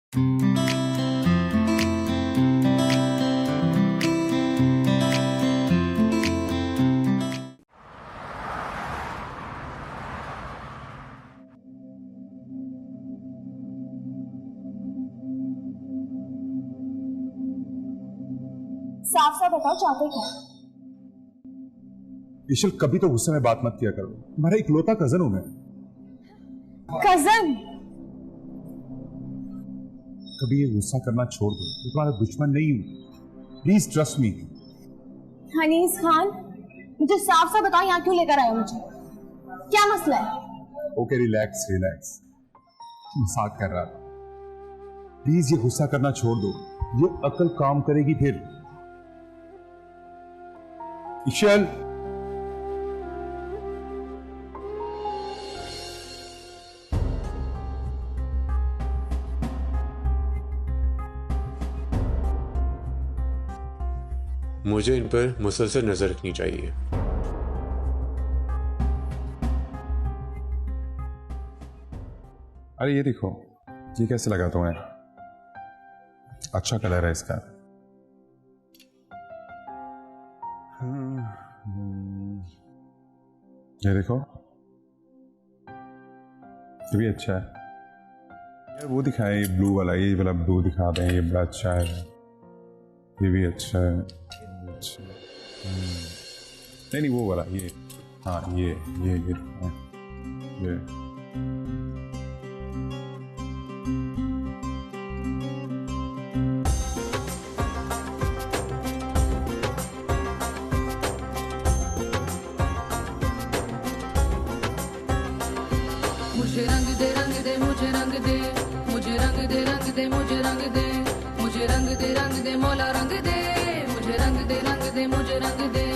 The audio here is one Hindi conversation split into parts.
साफ साफ बताओ चाहते क्या? ईशल, कभी तो गुस्से में बात मत किया करो। तुम्हारा इकलौता कजन हूं मैं। कजन? कभी ये गुस्सा करना छोड़ दो। मैं तुम्हारा दुश्मन नहीं हूं। Please trust me. Honey's Khan, मुझे साफ साफ बताओ यहाँ क्यों लेकर आए हो मुझे? क्या मसला है? Okay, relax relax. मजाक कर रहा था। प्लीज ये गुस्सा करना छोड़ दो। ये अकल काम करेगी फिर। ईशल, मुझे इन पर मुसलसल नजर रखनी चाहिए। अरे ये देखो, ये कैसे लगा तुम्हें? अच्छा कलर है इसका। ये देखो, ये भी अच्छा है यार। वो दिखाए ब्लू वाला, ये वाला ब्लू दिखा दें। ये बड़ा अच्छा है। ये भी अच्छा है। अच्छा। नहीं नहीं, वो वाला, ये। हाँ, ये मुझे रंग दे रंग दे, मुझे रंग दे, मुझे रंग दे रंग दे, मुझे रंग दे, मुझे रंग दे रंग दे, मौला रंग दे, मुझे रंग दे रंग दे, मुझे रंग दे।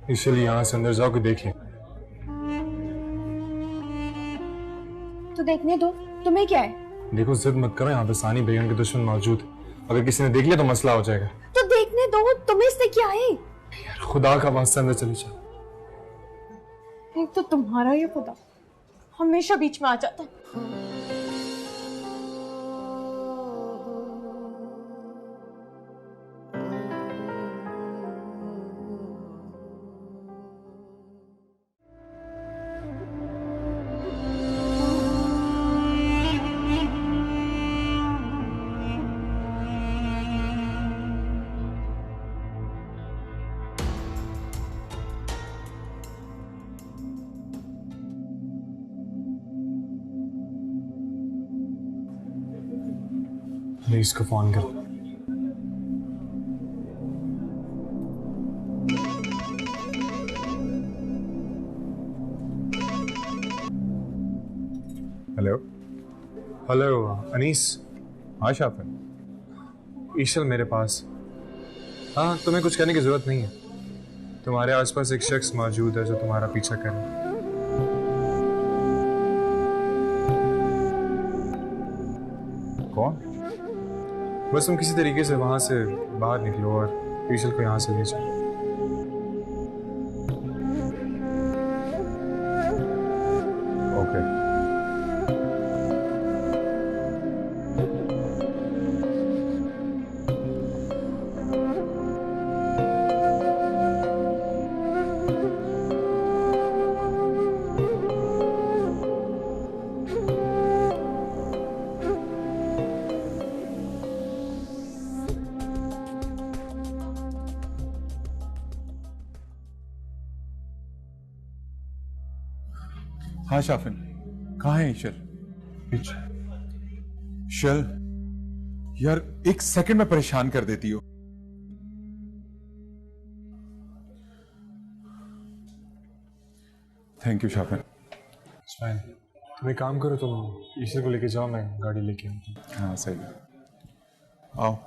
इसलिए यहाँ से अंदर जाओ कि देखें। तो देखने दो, तुम्हें क्या है? देखो, जिद मत करो। यहाँ पे सानी बेगम के दुश्मन मौजूद है। अगर किसी ने देख लिया तो मसला हो जाएगा। तो देखने दो, तुम्हें इससे क्या है? यार खुदा का वास्ता, अंदर चली जाओ। एक तो तुम्हारा ये खुदा हमेशा बीच में आ जाता है। प्लीज को फोन कर। हेलो। हेलो अनीस। हाँ शाफिन। ईशल मेरे पास। हाँ, तुम्हें कुछ कहने की जरूरत नहीं है। तुम्हारे आसपास एक शख्स मौजूद है जो तुम्हारा पीछा करे। कौन? बस तुम किसी तरीके से वहां से बाहर निकलो और ईशल को यहाँ से ले जाओ। ओके। हाँ शाफिन, कहाँ है ईशल? पीछे। ईशल यार, एक सेकंड में परेशान कर देती हो। Thank you Shafin. फाइन। तुम एक काम करो, तुम ईशर को लेके जाओ, मैं गाड़ी लेके आता हूँ। हाँ सही है, आओ।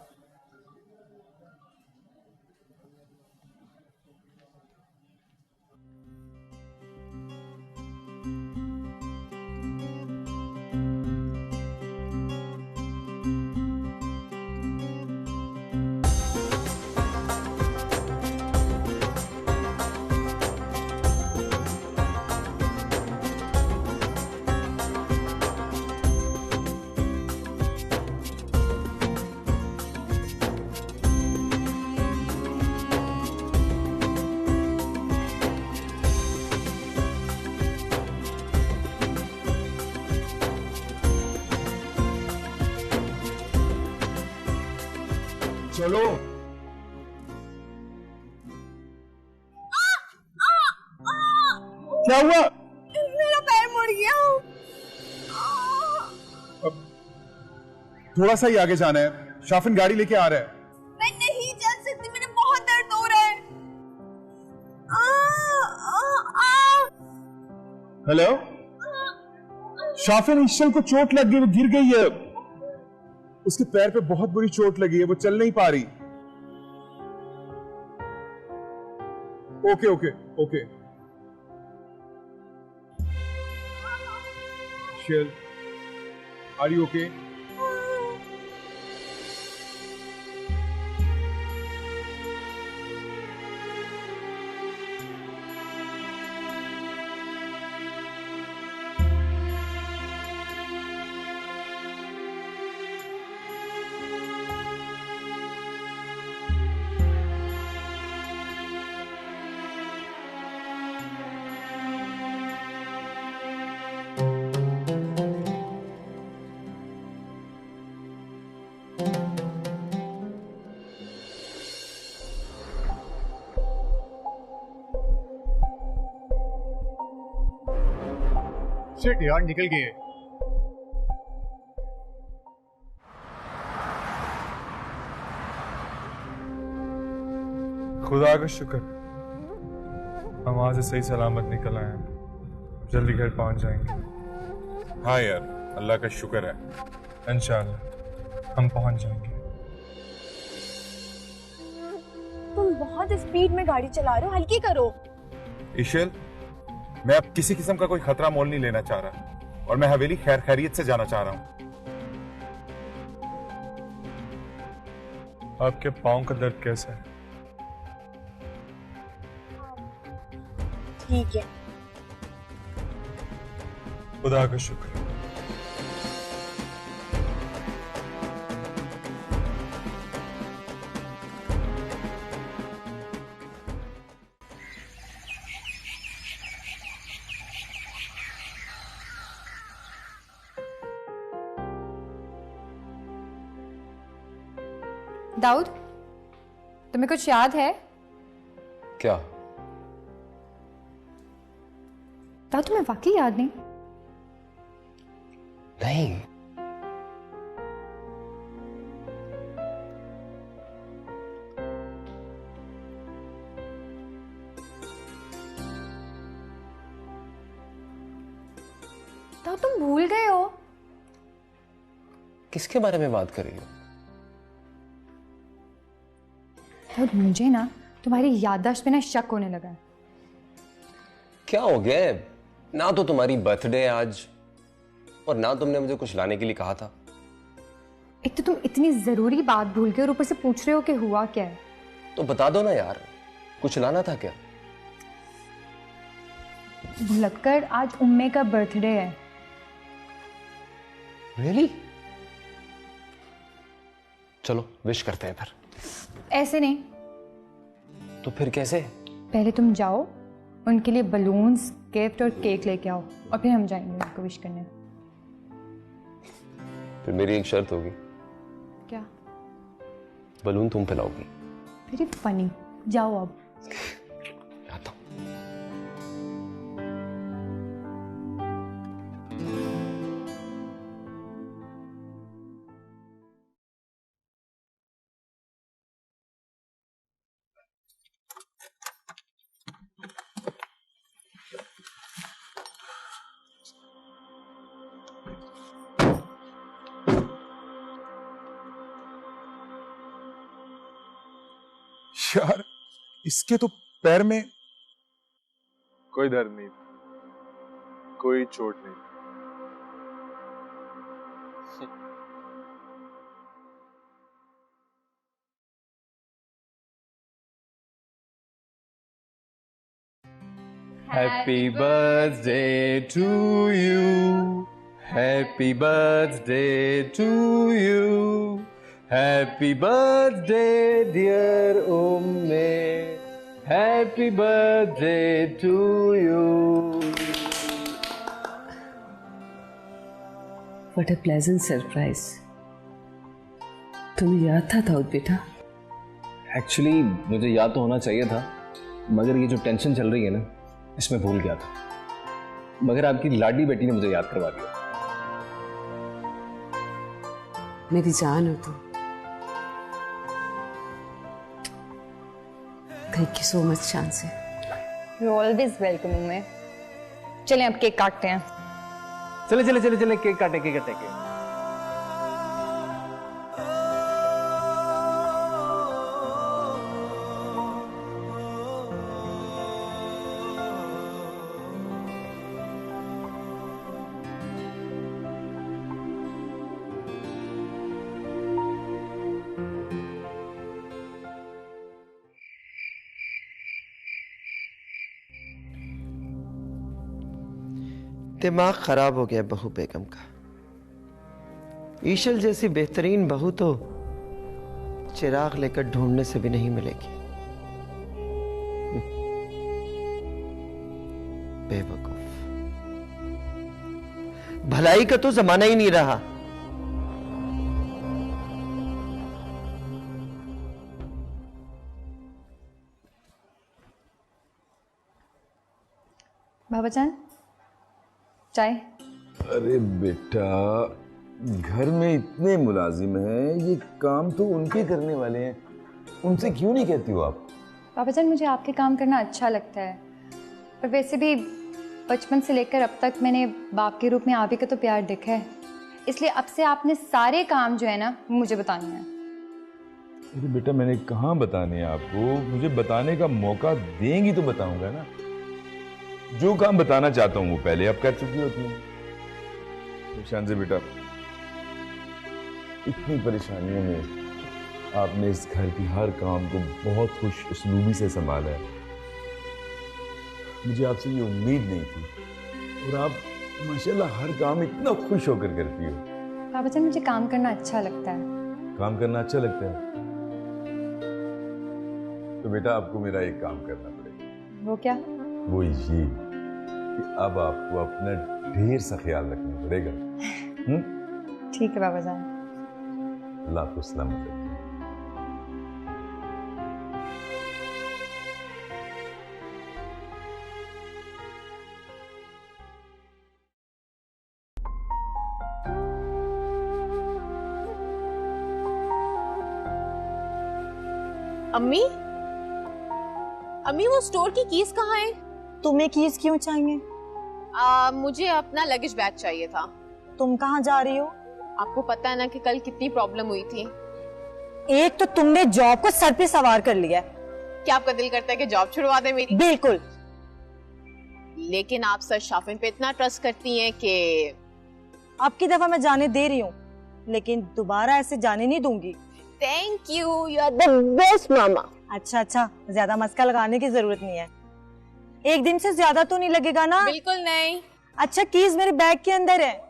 चलो। क्या हुआ? मेरा पैर मुड़ गया। थोड़ा सा ही आगे जाना है, शाफिन गाड़ी लेके आ रहा है। मैं नहीं चल सकती, मेरे बहुत दर्द हो रहा है। हेलो शाफिन, ईशल को चोट लग गई, वो गिर गई है। उसके पैर पे बहुत बुरी चोट लगी है, वो चल नहीं पा रही। Okay okay okay. Ishal, are you okay? Shit यार, निकल गए। खुदा का शुक्र, हम वहां से सही सलामत निकल आए हैं। जल्दी घर पहुंच जाएंगे। हाँ यार, अल्लाह का शुक्र है। इंशाल्लाह हम पहुंच जाएंगे। तुम बहुत स्पीड में गाड़ी चला रहे हो, हल्की करो। ईशल, मैं अब किसी किस्म का कोई खतरा मोल नहीं लेना चाह रहा, और मैं हवेली खैर खैरियत से जाना चाह रहा हूं। आपके पाँव का दर्द कैसा है? ठीक है। खुदा का शुक्र। दाऊद, तुम्हें कुछ याद है? क्या? दाऊद, तुम्हें वाकई याद नहीं? नहीं। दाऊद, तुम भूल गए हो? किसके बारे में बात कर रही हो? दाऊद, मुझे ना तुम्हारी याददाश्त पे ना शक होने लगा है। क्या हो गया? ना तो तुम्हारी बर्थडे आज, और ना तुमने मुझे कुछ लाने के लिए कहा था। एक तो तुम इतनी जरूरी बात भूल गए और ऊपर से पूछ रहे हो कि हुआ क्या है। तो बता दो ना यार, कुछ लाना था क्या? भुलक्कर, आज उम्मे का बर्थडे है। रियली? चलो विश करते हैं फिर। ऐसे नहीं। तो फिर कैसे? पहले तुम जाओ, उनके लिए बलून्स, गिफ्ट और केक लेके आओ, और फिर हम जाएंगे उनको विश करने। फिर मेरी एक शर्त होगी। क्या? बलून तुम पिलाओगी। Very funny. जाओ अब। आता हूं। यार इसके तो पैर में कोई दर्द नहीं, कोई चोट नहीं। Happy birthday to you. Happy birthday to you. Happy birthday dear Umme. Happy birthday to you. What a pleasant surprise. तुम्हें याद था दाऊद बेटा? एक्चुअली मुझे याद तो होना चाहिए था, मगर ये जो टेंशन चल रही है ना, इसमें भूल गया था। मगर आपकी लाडली बेटी ने मुझे याद करवा दिया। मेरी जान हो तुम। Thank you so much Chansi. You always welcome Umme. चलें अब केक काटते हैं। चले चले चले चले केक काटे केक काटे। दिमाग खराब हो गया बहू बेगम का। ईशल जैसी बेहतरीन बहू तो चिराग लेकर ढूंढने से भी नहीं मिलेगी। बेवकूफ, भलाई का तो जमाना ही नहीं रहा। बाबा जान, चाय। अरे बेटा, घर में इतने मुलाजिम हैं, ये काम तो उनके करने वाले हैं, उनसे क्यों नहीं कहती हो आप? बाबा जान, मुझे आपके काम करना अच्छा लगता है, पर वैसे भी बचपन से लेकर अब तक मैंने बाप के रूप में आप ही का तो प्यार देखा है, इसलिए अब से आपने सारे काम जो है ना मुझे बताने हैं। अरे बेटा, मैंने कहाँ बताने हैं आपको? मुझे बताने का मौका देंगी तो बताऊंगा ना। जो काम बताना चाहता हूं वो पहले आप कर चुकी होती हैं। शांति बेटा, इतनी परेशानियों में आपने इस घर की हर काम को बहुत खुश उसलूबी से संभाला है। मुझे आपसे ये उम्मीद नहीं थी, और आप माशाल्लाह हर काम इतना खुश होकर करती हो। बाबा जान, मुझे काम करना अच्छा लगता है। काम करना अच्छा लगता है तो बेटा आपको मेरा एक काम करना पड़ेगा। वो क्या? वो ये कि अब आपको अपना ढेर सा ख्याल रखना पड़ेगा। ठीक है बाबा जान। अल्लाह आपको सलामत रखे। अम्मी, अम्मी वो स्टोर की कीज कहाँ है? तुम्हें कीज क्यों चाहिए? मुझे अपना लगेज बैग चाहिए था। तुम कहाँ जा रही हो? आपको पता है ना कि कल कितनी प्रॉब्लम हुई थी। एक तो तुमने जॉब को सर पे सवार कर लिया। क्या आपका दिल करता है कि जॉब छुड़वा दे मेरी? बिल्कुल। लेकिन आप सर शाफिन पे इतना ट्रस्ट करती हैं कि आपकी दफा मैं जाने दे रही हूँ, लेकिन दोबारा ऐसे जाने नहीं दूंगी। Thank you, you are the best मामा। अच्छा, ज्यादा मस्का लगाने की जरूरत नहीं है। एक दिन से ज्यादा तो नहीं लगेगा ना? बिल्कुल नहीं। अच्छा, कीज मेरे बैग के अंदर है।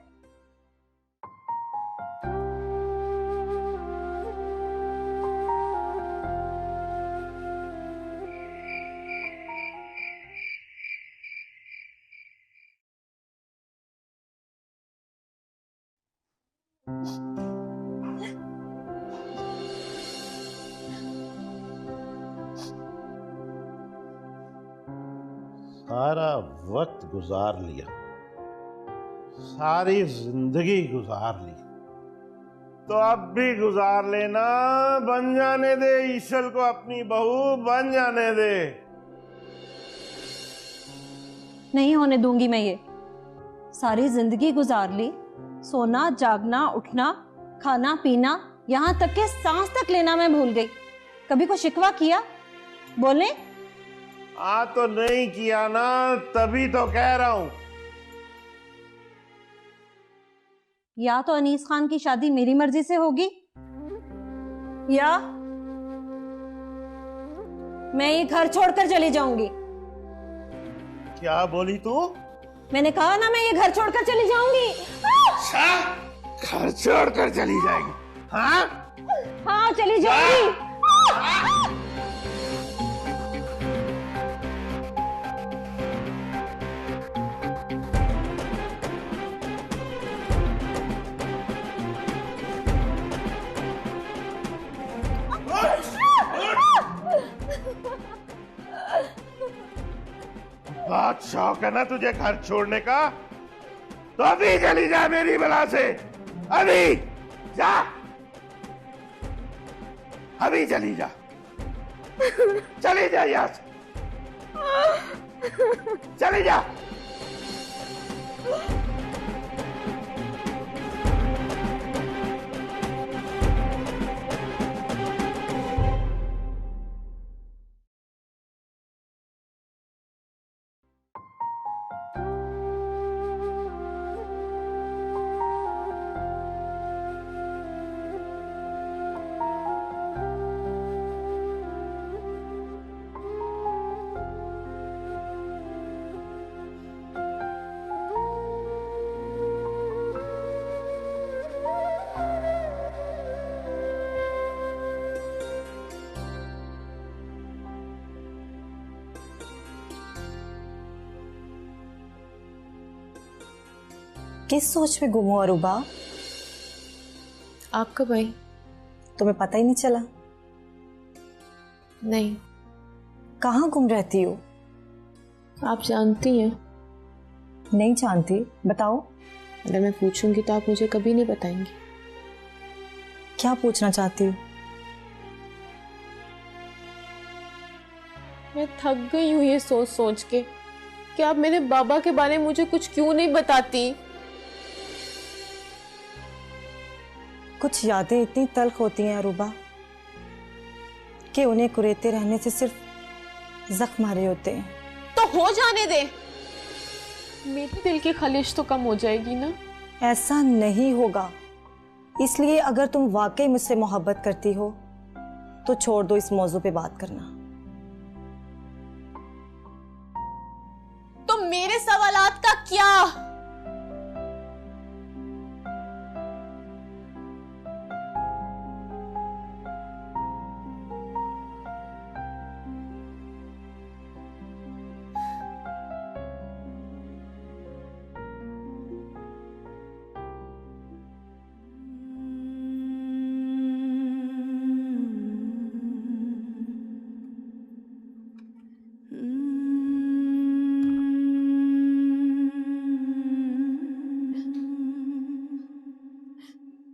सारा वक्त गुजार लिया, सारी जिंदगी गुजार ली, तो अब भी गुजार लेना। बन जाने दे ईशल को अपनी बहू, बन जाने दे। नहीं होने दूंगी मैं ये। सारी जिंदगी गुजार ली, सोना जागना उठना खाना पीना, यहाँ तक के सांस तक लेना मैं भूल गई। कभी को शिकवा किया बोले तो नहीं किया ना, तभी तो कह रहा हूं। या तो अनीस खान की शादी मेरी मर्जी से होगी, या मैं ये घर छोड़कर चली जाऊंगी। क्या बोली तू? मैंने कहा ना मैं ये घर छोड़कर चली जाऊंगी। घर छोड़कर चली जाएगी? हाँ हाँ चली जाऊंगी। बहुत शौक है ना तुझे घर छोड़ने का, तो अभी चली जा मेरी बला से। अभी जा, अभी चली जा, चली जा यहां से, चली जा। किस सोच में गुम हो अरूबा? आप कब आई? तुम्हें पता ही नहीं चला? नहीं। कहाँ गुम रहती हो? आप जानती हैं? नहीं जानती, बताओ। अगर मैं पूछूंगी तो आप मुझे कभी नहीं बताएंगी। क्या पूछना चाहती हो? मैं थक गई हूँ ये सोच सोच के कि आप मेरे बाबा के बारे में मुझे कुछ क्यों नहीं बताती। कुछ यादें इतनी तल्ख होती हैं अरूबा कि उन्हें कुरेते रहने से सिर्फ जख्म आ रहे होते हैं। तो हो जाने दे, मेरे दिल की खलिश तो कम हो जाएगी ना। ऐसा नहीं होगा, इसलिए अगर तुम वाकई मुझसे मोहब्बत करती हो तो छोड़ दो इस मौजू पे बात करना। तो मेरे सवालात का क्या?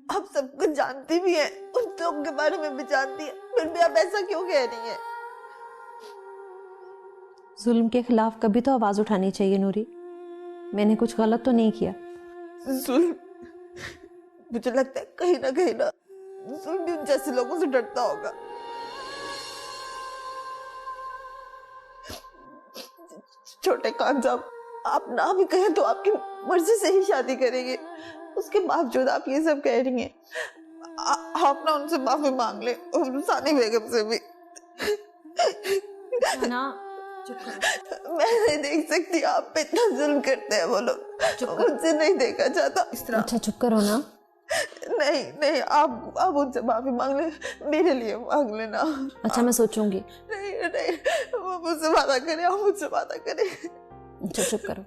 आप सब कुछ जानती भी हैं, उन लोगों के बारे में भी जानती है, फिर भी आप ऐसा क्यों कह रही हैं? जुल्म के खिलाफ कभी तो आवाज उठानी चाहिए नूरी। मैंने कुछ गलत तो नहीं किया। जुल्म, मुझे लगता है कहीं ना जुल्म भी उन जैसे लोगों से डरता होगा। छोटे खान साहब, आप ना भी कहें तो आपकी मर्जी से ही शादी करेंगे, उसके बावजूद आप ये सब कह रही हैं। आप ना उनसे माफी मांग ले, और सानी बेगम से भी। ना मैं नहीं देख सकती, आप पे इतना जुल्म करते हैं वो लोग, मुझसे नहीं देखा जाता इस तरह। अच्छा चुप करो ना। नहीं, आप उनसे माफी मांग ले, मेरे लिए मांग लेना। अच्छा मैं सोचूंगी। नहीं, वो मुझसे वादा करे, आप मुझसे वादा करे। अच्छा चुप करो।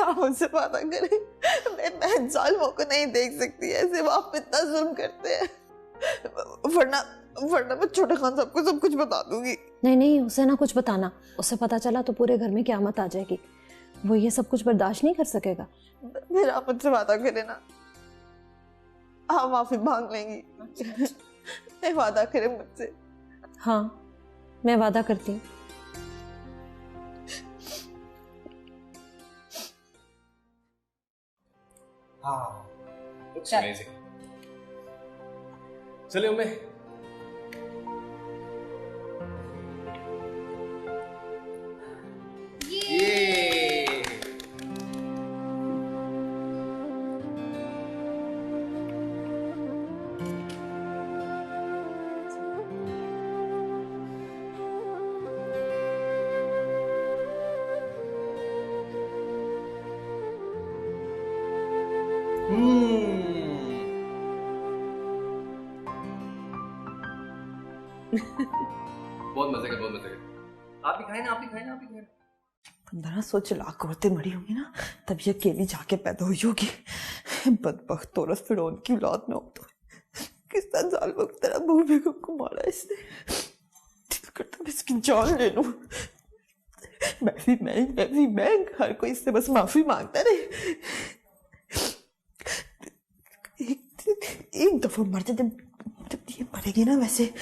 आप मुझसे वादा करे। मैं जालिमों को नहीं देख सकती ऐसे, वो आप इतना जुल्म करते हैं। वरना मैं छोटे खान साहब को सब कुछ बता दूंगी। नहीं, उसे ना कुछ बताना, उसे पता चला तो पूरे घर में क़यामत आ जाएगी। वो ये सब कुछ बर्दाश्त नहीं कर सकेगा। फिर आप मुझसे वादा करें ना, आप माफी मांग लेंगी। नहीं, वादा करें मुझसे। हाँ मैं वादा करती हूँ। हाँ, looks amazing. चलिए उम्मे। बहुत मजे का, बहुत मजे का। आप भी खाए ना, आप भी खाए ना, आप भी खाए। 1500 लाख औरतें मरी होंगी ना, तब ये अकेली जाके पैदा हुई होगी। बदबख्त औरत फिरौन की औलाद में हो तो किस तरह जालिम की तरह बहू बेगम को मारा इसने। दिल करता मैं इसकी जान ले लूं। मैं हर कोई इससे बस माफी मांगता रहे। एक दफा मर जाए, जब ये मरेगी ना, वैसे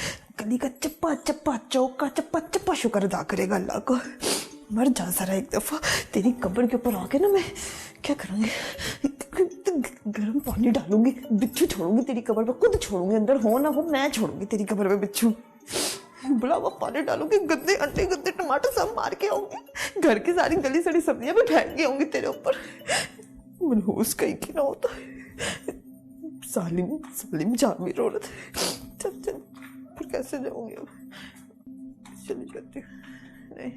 गली का चप्पा चप्पा, चौक का चप्पा चप्पा शुक्र अदा करेगा अल्लाह को। मर जा जरा एक दफा। तेरी कब्र के ऊपर आके ना मैं क्या करूंगी, गर्म पानी डालूंगी, बिच्छू छोड़ूंगी तेरी कब्र पे, खुद छोड़ूंगी, अंदर हो ना हो मैं छोड़ूंगी तेरी कब्र पे बिच्छू। बुला हुआ पानी डालूंगी, गंदे अंडे गंदे टमाटर सब मार के आऊंगी, घर की सारी गली सड़ी सब्जियां भी फेंक के आऊंगी तेरे ऊपर। मनहूस कहीं की ना होता, सालिम सालिम जामिर औरत। चल चल, फिर कैसे जाऊंगी अब, चली जाती हूँ। नहीं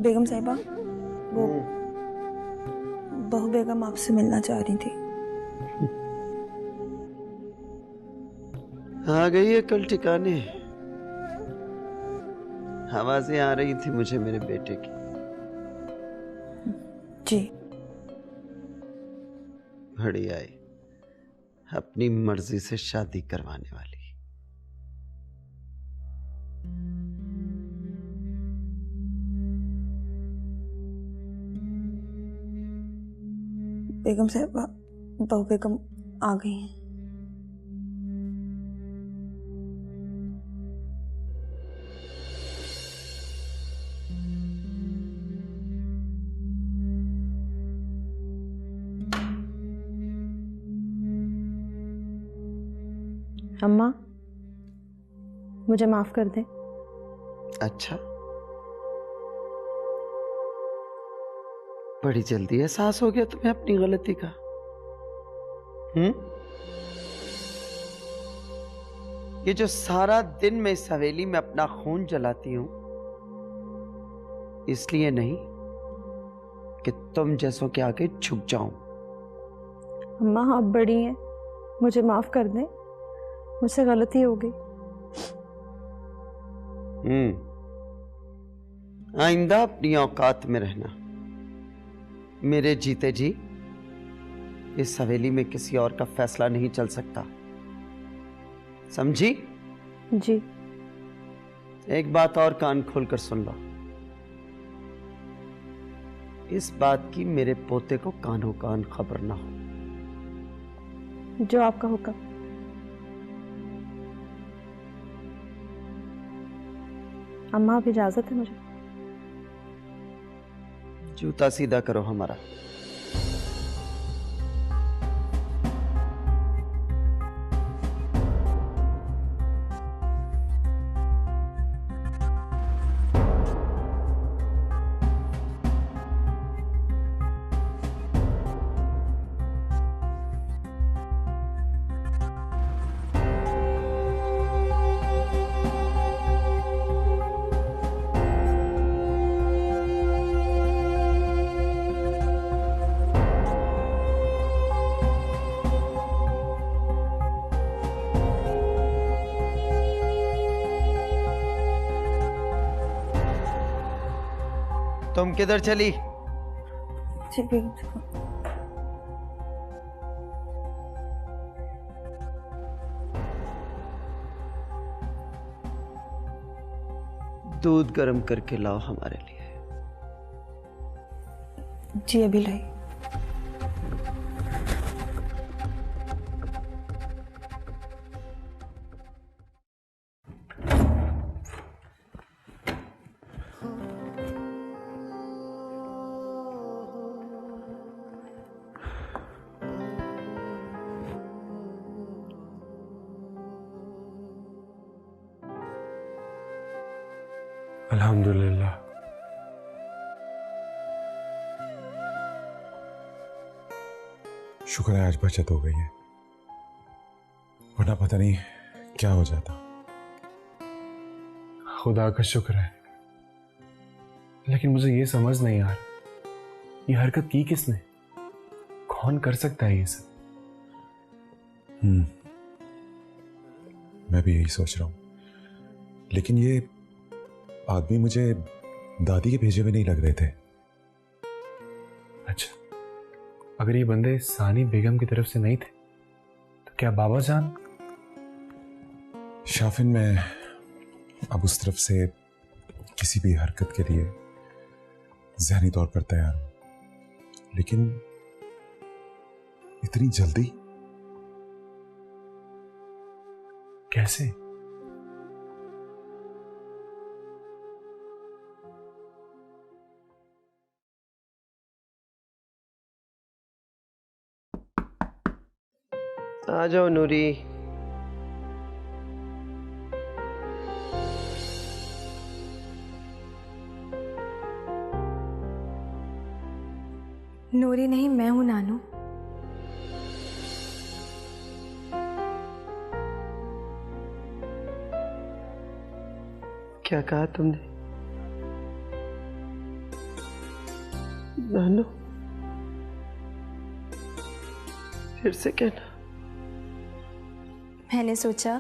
बेगम साहिबा, वो बहू बेगम आपसे मिलना चाह रही थी। आ गई है कल ठिकाने। आवाजें आ रही थी मुझे मेरे बेटे की। जी घड़ी आई, अपनी मर्जी से शादी करवाने वाली। बेगम साहिबा, बहू बेगम आ गई हैं। अम्मा, मुझे माफ कर दे। अच्छा, बड़ी जल्दी एहसास हो गया तुम्हें अपनी गलती का। ये जो सारा दिन मैं इस हवेली में अपना खून जलाती हूं, इसलिए नहीं कि तुम जैसों के आगे झुक जाऊं। अम्मा, आप बड़ी हैं, मुझे माफ कर दें, मुझसे गलती हो गई। आइंदा अपनी औकात में रहना। मेरे जीते जी इस हवेली में किसी और का फैसला नहीं चल सकता, समझी? जी। एक बात और कान खोलकर सुन लो। इस बात की मेरे पोते को कानो कान खबर ना हो। जो आपका हुक्म। अम्मा, अब इजाजत है मुझे? जूता सीधा करो हमारा। तुम किधर चली? जी बेगम साहिबा। दूध गर्म करके लाओ हमारे लिए। जी अभी लाई। अल्हम्दुलिल्लाह। शुक्र है आज बचत हो गई है, वरना पता नहीं क्या हो जाता। खुदा का शुक्र है, लेकिन मुझे ये समझ नहीं आ रहा, ये हरकत की किसने? कौन कर सकता है ये सब? मैं भी यही सोच रहा हूं, लेकिन ये आदमी मुझे दादी के भेजे हुए नहीं लग रहे थे। अच्छा, अगर ये बंदे सानी बेगम की तरफ से नहीं थे तो क्या बाबा जान? शाफिन, मैं अब उस तरफ से किसी भी हरकत के लिए ज़हनी तौर पर तैयार हूं, लेकिन इतनी जल्दी कैसे? आ जाओ नूरी। नूरी नहीं, मैं हूं नानू। क्या कहा तुमने? नानू, फिर से कहना। मैंने सोचा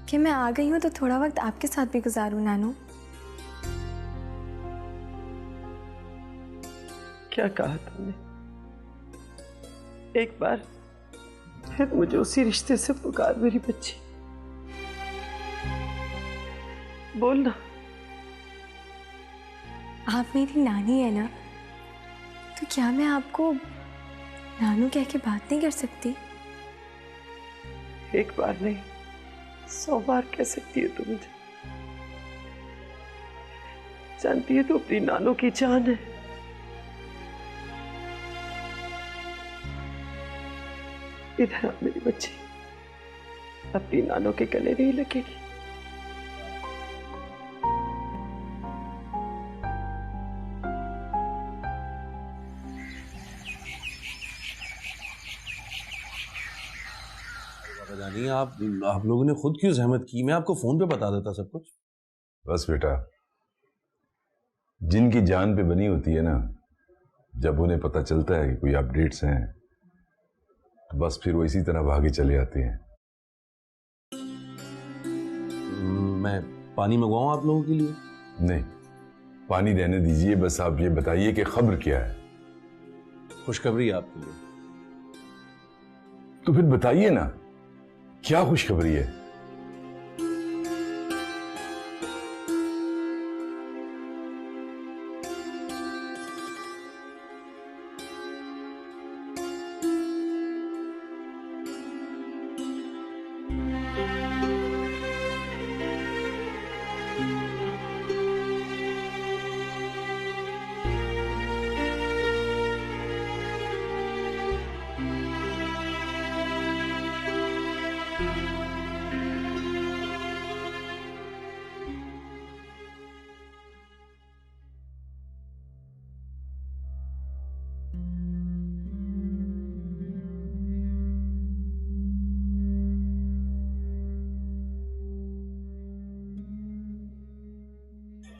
कि मैं आ गई हूं तो थोड़ा वक्त आपके साथ भी गुजारूं नानू। क्या कहा तुमने? एक बार फिर मुझे उसी रिश्ते से पुकार मेरी बच्ची, बोलना। आप मेरी नानी है ना, तो क्या मैं आपको नानू कह के बात नहीं कर सकती? एक बार नहीं, 100 बार कह सकती है तू मुझे। जानती है तू अपनी नानों की जान है। इधर आ मेरी बच्ची, अपनी नानों के गले नहीं लगेगी। पता नहीं आप लोगों ने खुद क्यों जहमत की? मैं आपको फोन पे बता देता सब कुछ। बस बेटा, जिनकी जान पे बनी होती है ना, जब उन्हें पता चलता है कि कोई अपडेट्स हैं तो बस फिर वो इसी तरह भागे चले आते हैं। मैं पानी मंगवाऊं आप लोगों के लिए? नहीं, पानी रहने दीजिए। बस आप ये बताइए कि खबर क्या है? खुशखबरी है आपके लिए। तो फिर बताइए ना, क्या खुशखबरी है?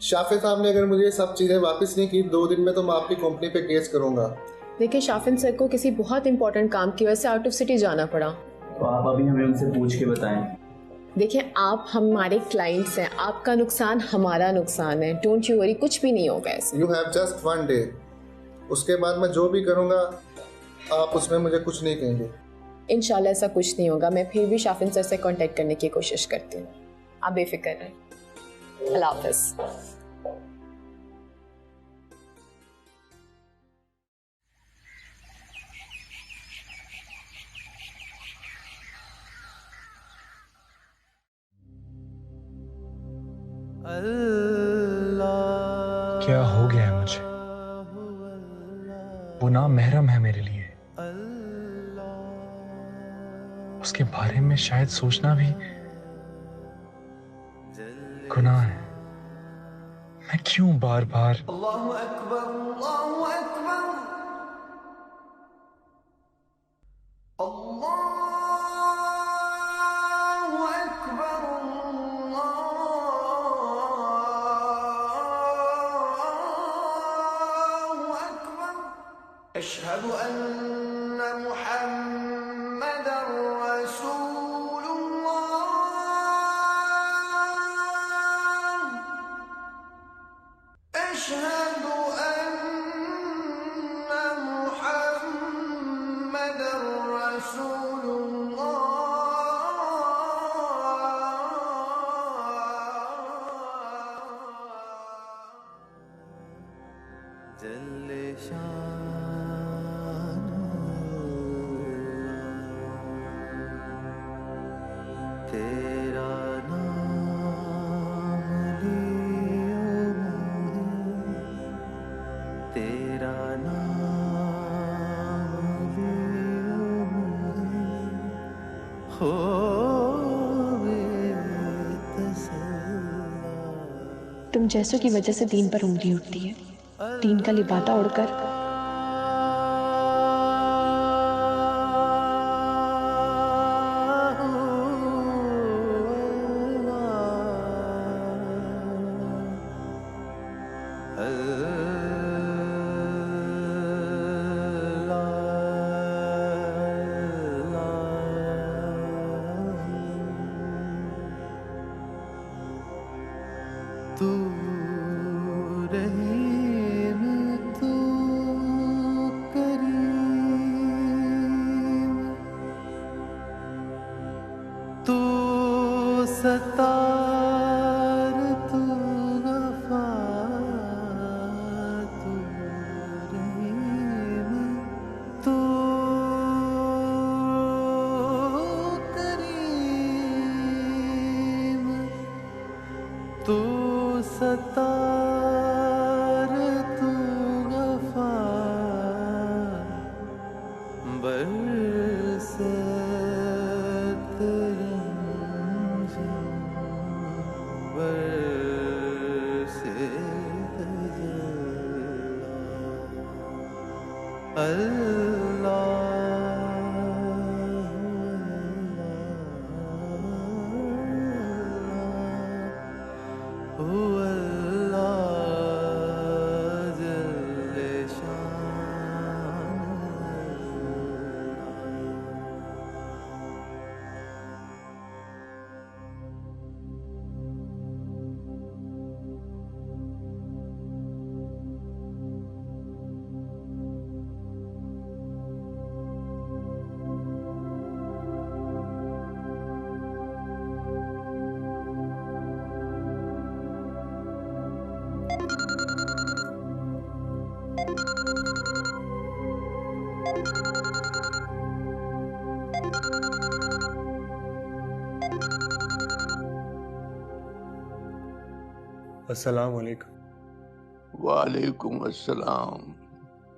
शाफिन साहब ने अगर मुझे सब चीज़ें वापस नहीं की 2 दिन में, तो मैं आपकी कंपनी पे केस करूंगा। देखिए, शाफिन सर को किसी बहुत इंपॉर्टेंट काम की वजह से आउट ऑफ सिटी जाना पड़ा। तो आप अभी हमें उनसे पूछ के बताएं। देखिए, आप हमारे क्लाइंट्स हैं, आपका नुकसान हमारा नुकसान है। डोंट यू वरी, कुछ भी नहीं होगा ऐसे। यू हैव जस्ट 1 डे, उसके बाद मैं जो भी करूंगा आप उसमें मुझे कुछ नहीं कहेंगे। इंशाल्लाह ऐसा कुछ नहीं होगा। मैं फिर भी शाफिन सर से कांटेक्ट करने की कोशिश करती हूँ, आप बेफिक्र रहें। अल्लाह हाफ़िज़। क्या हो गया है मुझे? वो नाम महरम है मेरे लिए, उसके बारे में शायद सोचना भी गुनाह है। मैं क्यों बार बार अल्लाहु अकबर, अल्लाहु अकबर, अल्लाहु अकबर, अल्लाहु अकबर, अशहदु अन्ना मुहम्मदर रसूलुल्लाह, अशहदु अन्ना मुहम्मदर रसूलुल्लाह। जल्ले शान तेरा नाम लियो मोहे, तेरा नाम लियो मोहे, होवे तसल्ला। तुम जैसों की वजह से दीन पर उंगली उठती है, दीन का लिबादा उड़कर तू रहीम, तू करीम, तू सत्तार, तू गफार, तू रहीम, तू करीम, तू सत्तार, तू गफार, बरसत रंजम, बरसे तजल्ला। अस्सलाम वालेकुम। वालेकुम अस्सलाम।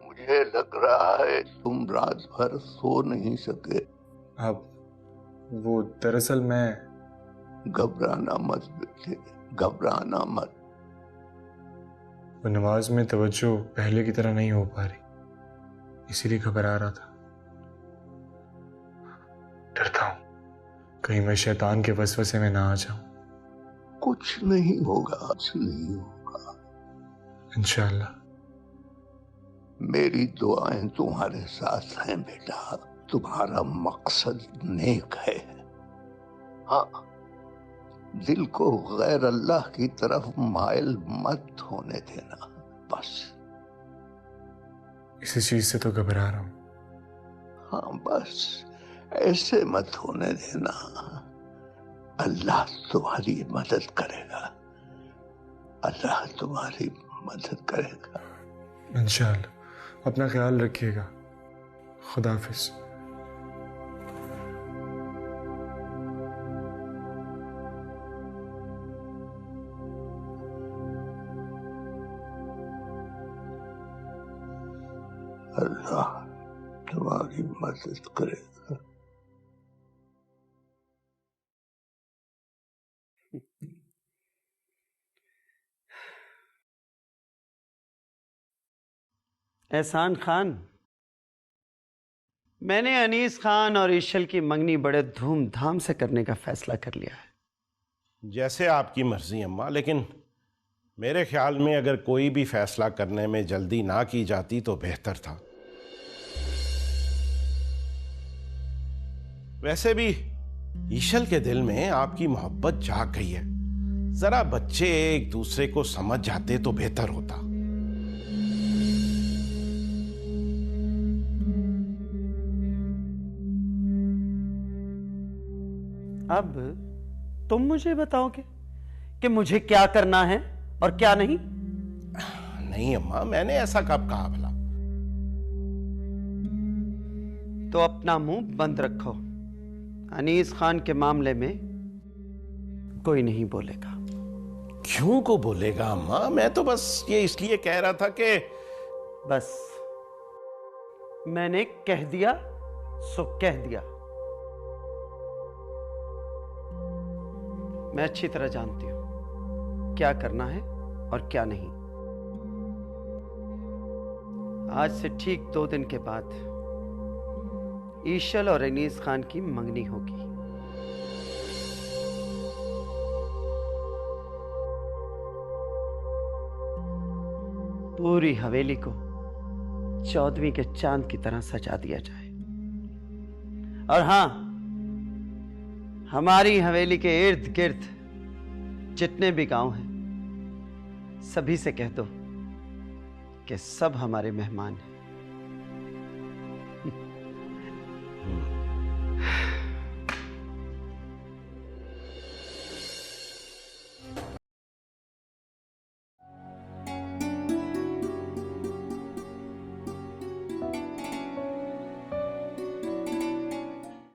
मुझे लग रहा है तुम रात भर सो नहीं सके। अब वो दरअसल मैं घबराना मत बेटे, घबराना मत। वो नमाज में तवज्जो पहले की तरह नहीं हो पा रही, इसीलिए घबरा रहा था। डरता हूं कहीं मैं शैतान के वसवसे में ना आ जाऊं। कुछ नहीं होगा, कुछ नहीं होगा इंशाअल्लाह। मेरी दुआएं तुम्हारे साथ हैं बेटा। तुम्हारा मकसद नेक है। हाँ, दिल को गैर अल्लाह की तरफ माइल मत होने देना, बस। इसी चीज से तो घबरा रहा हूं। हाँ, बस ऐसे मत होने देना। अल्लाह तुम्हारी मदद करेगा, अल्लाह तुम्हारी मदद करेगा इंशाअल्लाह। अपना ख्याल रखिएगा। खुदा हाफिज। अल्लाह तुम्हारी मदद करेगा। एहसान खान, मैंने अनीस खान और ईशल की मंगनी बड़े धूमधाम से करने का फैसला कर लिया है। जैसे आपकी मर्जी अम्मा, लेकिन मेरे ख्याल में अगर कोई भी फैसला करने में जल्दी ना की जाती तो बेहतर था। वैसे भी ईशल के दिल में आपकी मोहब्बत जाग गई है, जरा बच्चे एक दूसरे को समझ जाते तो बेहतर होता। अब तुम मुझे बताओगे कि मुझे क्या करना है और क्या नहीं? नहीं अम्मा, मैंने ऐसा कब कहा भला? तो अपना मुंह बंद रखो। अनीस खान के मामले में कोई नहीं बोलेगा। क्यों को बोलेगा अम्मा? मैं तो बस ये इसलिए कह रहा था कि बस मैंने कह दिया सो कह दिया। मैं अच्छी तरह जानती हूं क्या करना है और क्या नहीं। आज से ठीक 2 दिन के बाद ईशल और अनीस खान की मंगनी होगी। पूरी हवेली को 14वीं के चांद की तरह सजा दिया जाए। और हां, हमारी हवेली के इर्द गिर्द जितने भी गांव हैं, सभी से कह दो कि सब हमारे मेहमान हैं।